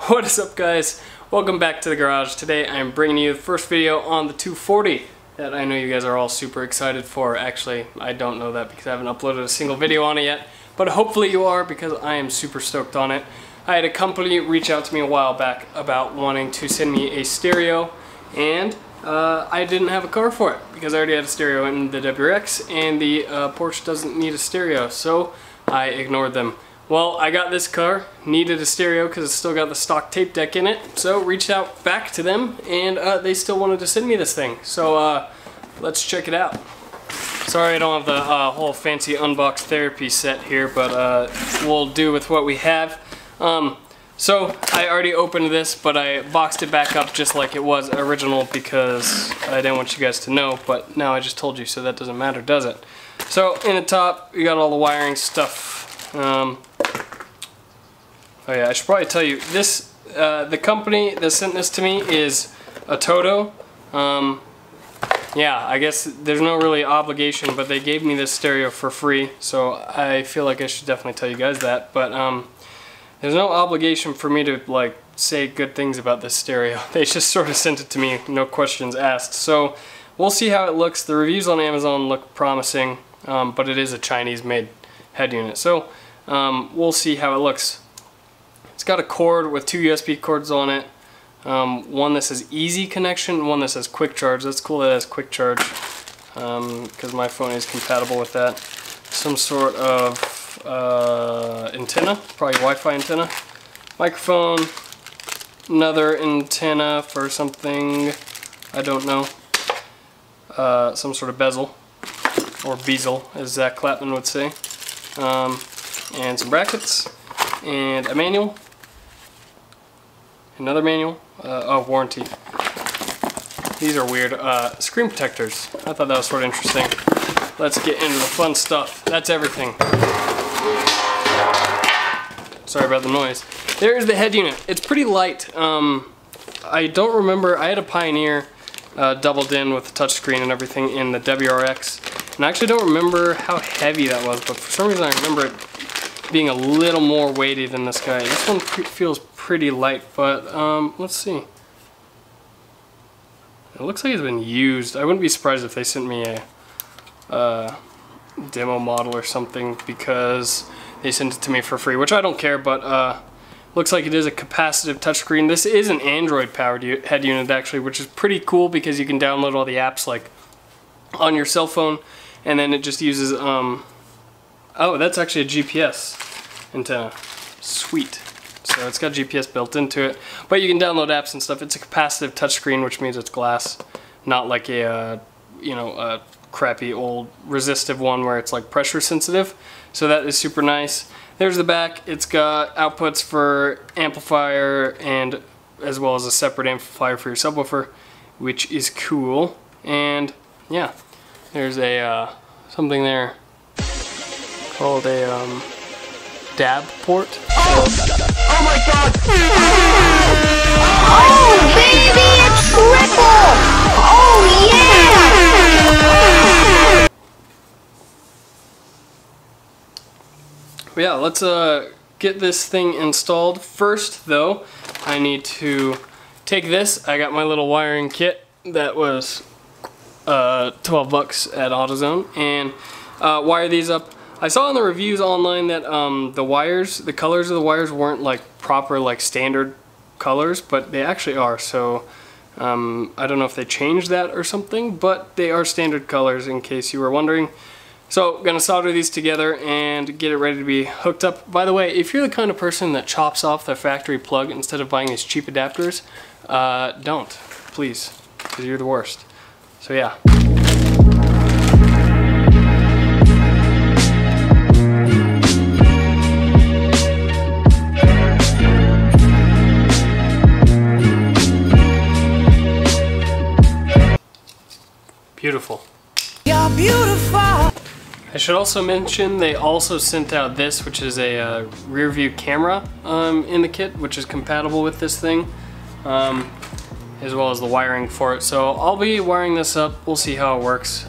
What is up, guys? Welcome back to the garage. Today I'm bringing you the first video on the 240 that I know you guys are all super excited for. Actually, I don't know that because I haven't uploaded a single video on it yet, but hopefully you are because I am super stoked on it. I had a company reach out to me a while back about wanting to send me a stereo, and I didn't have a car for it because I already had a stereo in the WRX and the Porsche doesn't need a stereo, so I ignored them. Well, I got this car, needed a stereo because it's still got the stock tape deck in it, so reached out back to them and they still wanted to send me this thing. So let's check it out. Sorry I don't have the whole fancy unbox therapy set here, but we'll do with what we have. So I already opened this, but I boxed it back up just like it was original because I didn't want you guys to know, but now I just told you, so that doesn't matter, does it? So in the top, you got all the wiring stuff. Oh yeah, I should probably tell you, this, the company that sent this to me is Ototo. Yeah, I guess there's no really obligation, but they gave me this stereo for free, so I feel like I should definitely tell you guys that, but there's no obligation for me to like say good things about this stereo. They just sort of sent it to me, no questions asked. So we'll see how it looks. The reviews on Amazon look promising, but it is a Chinese-made head unit, so we'll see how it looks. It's got a cord with two USB cords on it. One that says easy connection, one that says quick charge. That's cool that it has quick charge because my phone is compatible with that. Some sort of antenna, probably Wi-Fi antenna. Microphone, another antenna for something, I don't know. Some sort of bezel, or bezel as Zach Clapman would say. And some brackets, and a manual, another manual, oh, warranty. These are weird. Screen protectors. I thought that was sort of interesting. Let's get into the fun stuff. That's everything. Sorry about the noise. There's the head unit. It's pretty light. I don't remember, I had a Pioneer doubled in with the touchscreen and everything in the WRX, and I actually don't remember how heavy that was, but for some reason I remember it being a little more weighty than this guy. This one feels pretty light, but let's see. It looks like it's been used. I wouldn't be surprised if they sent me a demo model or something because they sent it to me for free, which I don't care, but looks like it is a capacitive touchscreen. This is an Android powered head unit actually, which is pretty cool because you can download all the apps like on your cell phone, and then it just uses oh, that's actually a GPS antenna. Sweet. So it's got GPS built into it, but you can download apps and stuff. It's a capacitive touchscreen, which means it's glass, not like a you know, a crappy old resistive one where it's like pressure sensitive. So that is super nice. There's the back. It's got outputs for amplifier and as well as a separate amplifier for your subwoofer, which is cool. And yeah, there's a something there called a DAB port. Oh my god! Oh baby, it's triple! Oh yeah! Yeah, let's get this thing installed. First though, I need to take this. I got my little wiring kit that was 12 bucks at AutoZone, and wire these up. I saw in the reviews online that the wires, the colors of the wires weren't like proper like standard colors, but they actually are, so I don't know if they changed that or something, but they are standard colors in case you were wondering. So gonna solder these together and get it ready to be hooked up. By the way, if you're the kind of person that chops off the factory plug instead of buying these cheap adapters, don't, please, because you're the worst. So yeah. Beautiful. You're beautiful. I should also mention they also sent out this, which is a rear view camera in the kit, which is compatible with this thing, as well as the wiring for it. So I'll be wiring this up. We'll see how it works.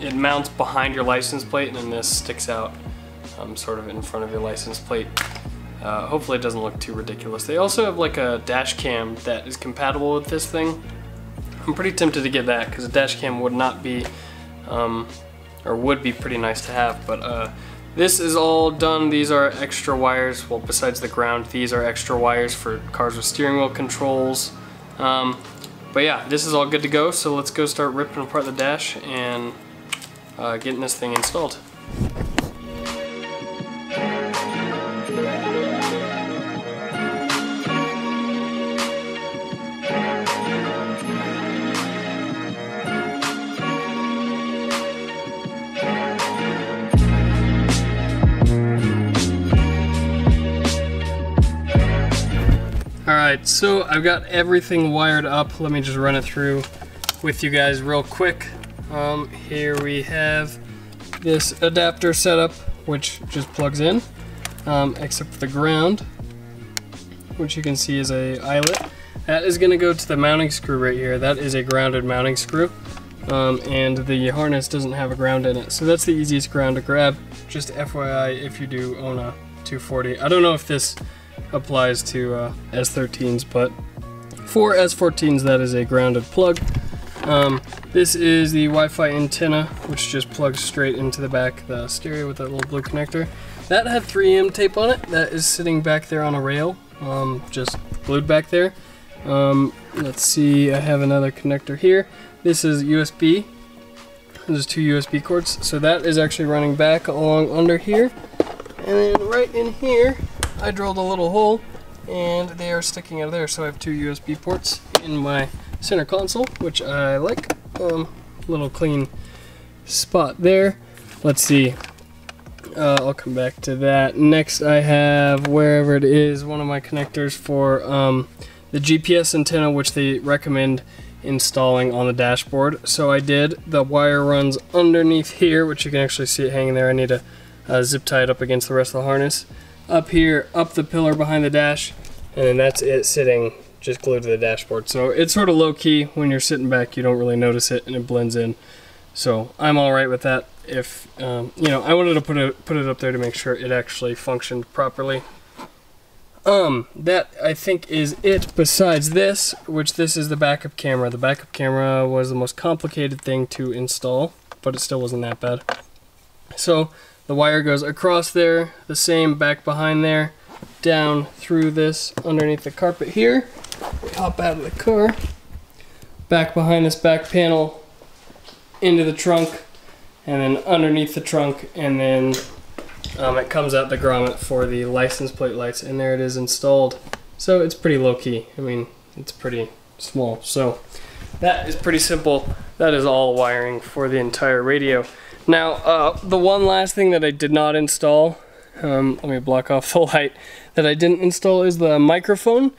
It mounts behind your license plate, and then this sticks out sort of in front of your license plate. Hopefully it doesn't look too ridiculous. They also have like a dash cam that is compatible with this thing. I'm pretty tempted to get that because a dash cam would not be, or would be pretty nice to have, but this is all done. These are extra wires. Well, besides the ground, these are extra wires for cars with steering wheel controls. But yeah, this is all good to go, so let's go start ripping apart the dash and getting this thing installed. Alright, so I've got everything wired up. Let me just run it through with you guys real quick. Here we have this adapter setup, which just plugs in, except for the ground, which you can see is a eyelet. That is going to go to the mounting screw right here. That is a grounded mounting screw, and the harness doesn't have a ground in it. So that's the easiest ground to grab. Just FYI if you do own a 240. I don't know if this applies to S13s, but for S14s that is a grounded plug. This is the Wi-Fi antenna, which just plugs straight into the back of the stereo with that little blue connector. That had 3M tape on it. That is sitting back there on a rail, just glued back there. Let's see, I have another connector here. This is USB. There's 2 USB cords, so that is actually running back along under here. And then right in here, I drilled a little hole, and they are sticking out of there. So I have 2 USB ports in my center console, which I like. Little clean spot there. Let's see. I'll come back to that. Next, I have, wherever it is, one of my connectors for the GPS antenna, which they recommend installing on the dashboard. So I did. The wire runs underneath here, which you can actually see it hanging there. I need to zip tie it up against the rest of the harness. Up here, up the pillar behind the dash, and then that's it sitting just glued to the dashboard. So it's sort of low-key. When you're sitting back, you don't really notice it, and it blends in. So I'm all right with that. If you know, I wanted to put it up there to make sure it actually functioned properly. That I think is it. Besides this, which this is the backup camera. The backup camera was the most complicated thing to install, but it still wasn't that bad. So the wire goes across there, the same back behind there, down through this underneath the carpet here. We hop out of the car, back behind this back panel, into the trunk, and then underneath the trunk, and then it comes out the grommet for the license plate lights, and there it is installed. So it's pretty low-key. I mean, it's pretty small. So that is pretty simple. That is all wiring for the entire radio. Now, the one last thing that I did not install, let me block off the light, that I didn't install is the microphone.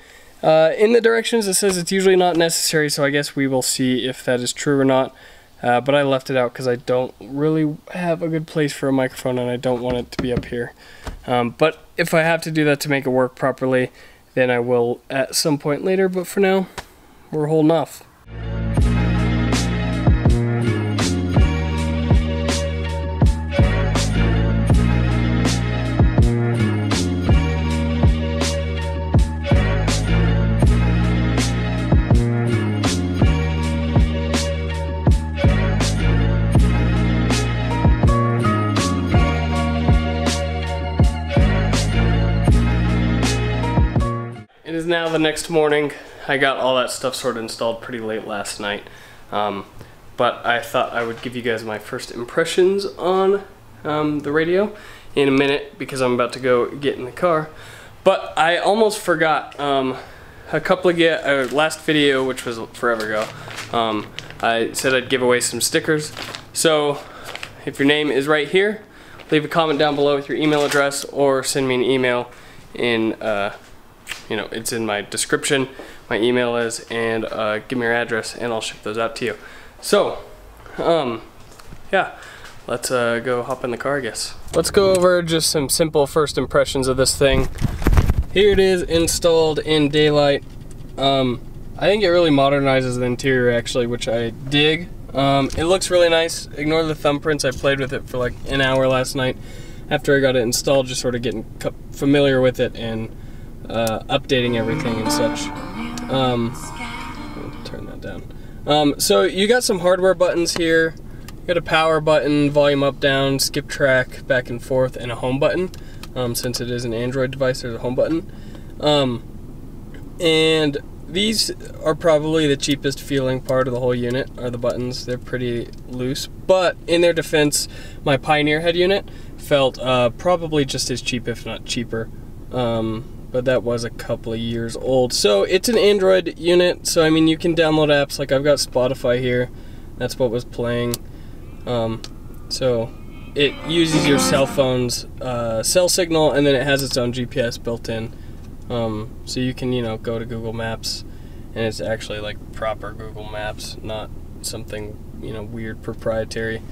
In the directions it says it's usually not necessary, so I guess we will see if that is true or not. But I left it out because I don't really have a good place for a microphone and I don't want it to be up here. But if I have to do that to make it work properly, then I will at some point later, but for now, we're holding off. It is now the next morning. I got all that stuff sort of installed pretty late last night, but I thought I would give you guys my first impressions on the radio in a minute because I'm about to go get in the car. But I almost forgot a couple of last video, which was forever ago. I said I'd give away some stickers. So if your name is right here, leave a comment down below with your email address or send me an email in you know, it's in my description, my email is, and give me your address and I'll ship those out to you. So, yeah, let's go hop in the car, I guess. Let's go over just some simple first impressions of this thing. Here it is installed in daylight. I think it really modernizes the interior actually, which I dig. It looks really nice. Ignore the thumbprints. I played with it for like an hour last night. after I got it installed, just sort of getting familiar with it and updating everything and such. I'll turn that down. So you got some hardware buttons here. You got a power button, volume up, down, skip track, back and forth, and a home button. Since it is an Android device, there's a home button. And these are probably the cheapest feeling part of the whole unit, are the buttons. They're pretty loose, but in their defense, my Pioneer head unit felt probably just as cheap, if not cheaper. But that was a couple of years old. So it's an Android unit, so I mean you can download apps. Like I've got Spotify here, that's what was playing. So it uses your cell phone's cell signal, and then it has its own GPS built in. So you can, you know, go to Google Maps, and it's actually like proper Google Maps, not something, you know, weird proprietary,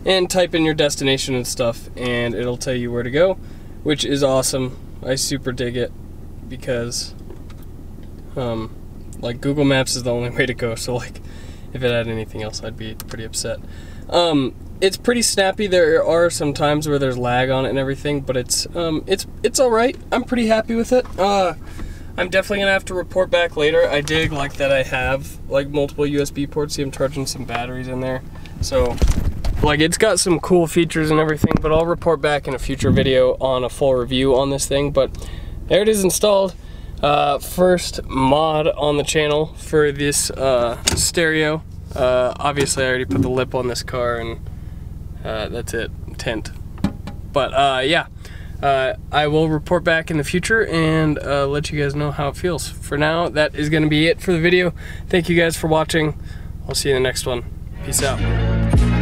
and type in your destination and stuff, and it'll tell you where to go, which is awesome. I super dig it, because like Google Maps is the only way to go, so like if it had anything else I'd be pretty upset. It's pretty snappy. There are some times where there's lag on it and everything, but it's all right. I'm pretty happy with it. I'm definitely gonna have to report back later. I dig like that I have like multiple USB ports. See, I'm charging some batteries in there, so like it's got some cool features and everything. But I'll report back in a future video on a full review on this thing. But there it is installed. First mod on the channel for this stereo. Obviously I already put the lip on this car, and that's it, tint. But yeah, I will report back in the future and let you guys know how it feels. For now, that is going to be it for the video. Thank you guys for watching. I'll see you in the next one. Peace out.